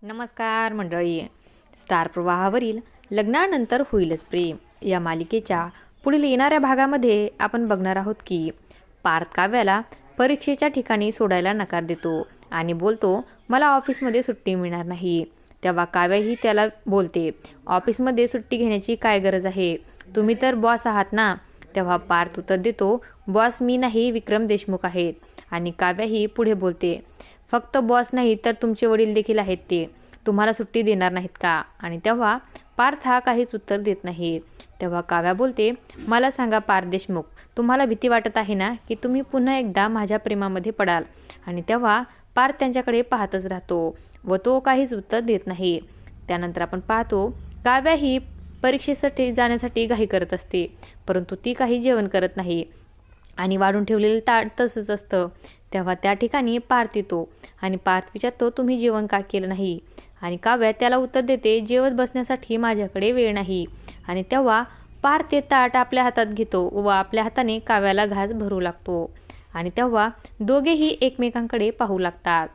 नमस्कार मंडळी. स्टार प्रवाहावरील लग्नानंतर होईलच प्रेम या मालिकेच्या पुढील येणाऱ्या भागामध्ये आपण बघणार आहोत की पार्थ काव्याला परीक्षेच्या ठिकाणी सोडायला नकार देतो आणि बोलतो मला ऑफिसमध्ये सुट्टी मिळणार नाही. तेव्हा काव्या ही त्याला बोलते ऑफिसमध्ये सुट्टी घेण्याची काय गरज आहे, तुम्ही तर बॉस आहात ना. तेव्हा पार्थ उत्तर देतो बॉस मी नाही, विक्रम देशमुख आहेत. आणि काव्या ही पुढे बोलते फक्त बॉस नाही तर तुमचे वडील देखील आहेत, ते तुम्हाला सुट्टी देणार नाहीत का. आणि तेव्हा पार्थ हा काहीच उत्तर देत नाही. तेव्हा काव्या बोलते मला सांगा पार्थ देशमुख, तुम्हाला भीती वाटत आहे ना की तुम्ही पुन्हा एकदा माझ्या प्रेमामध्ये पडाल. आणि तेव्हा पार्थ त्यांच्याकडे पाहतच राहतो व तो काहीच उत्तर देत नाही. त्यानंतर आपण पाहतो काव्या ही परीक्षेसाठी जाण्यासाठी घाई करत असते, परंतु ती काही जेवण करत नाही आणि वाढून ठेवलेलं ताट तसंच असतं. तेव्हा त्या ठिकाणी पार्थ येतो आणि पार्थ विचारतो तुम्ही जेवण का केलं नाही. आणि काव्या त्याला उत्तर देते जेवत बसण्यासाठी माझ्याकडे वेळ नाही. आणि तेव्हा पार्थ ते ताट आपल्या हातात घेतो व आपल्या हाताने काव्याला घास भरू लागतो. आणि तेव्हा दोघेही एकमेकांकडे पाहू लागतात.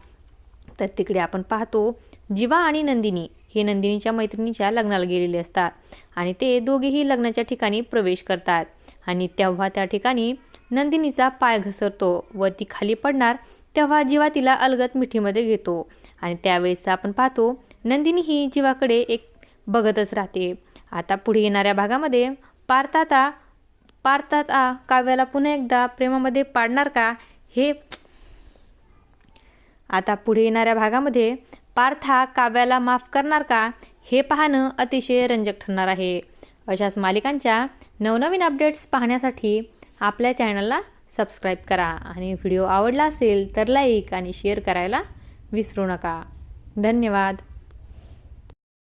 तर तिकडे आपण पाहतो जीवा आणि नंदिनी हे नंदिनीच्या मैत्रिणीच्या लग्नाला गेलेले असतात आणि ते दोघेही लग्नाच्या ठिकाणी प्रवेश करतात. आणि तेव्हा त्या ठिकाणी नंदिनीचा पाय घसरतो व ती खाली पडणार. तेव्हा जीवा तिला अलगद मिठीमध्ये घेतो आणि त्यावेळेस आपण पाहतो नंदिनी ही जीवाकडे एक बघतच राहते. आता पुढे येणाऱ्या भागामध्ये पार्थ काव्याला पुन्हा एकदा प्रेमामध्ये पाडणार का, हे आता पुढे येणाऱ्या भागामध्ये पार्थ हा काव्याला माफ करणार का, हे पाहणं अतिशय रंजक ठरणार आहे. अशाच मालिकांच्या नवनवीन अपडेट्स पाहण्यासाठी आपल्या चॅनलला सबस्क्राईब करा आणि व्हिडिओ आवडला असेल तर लाईक आणि शेअर करायला विसरू नका. धन्यवाद.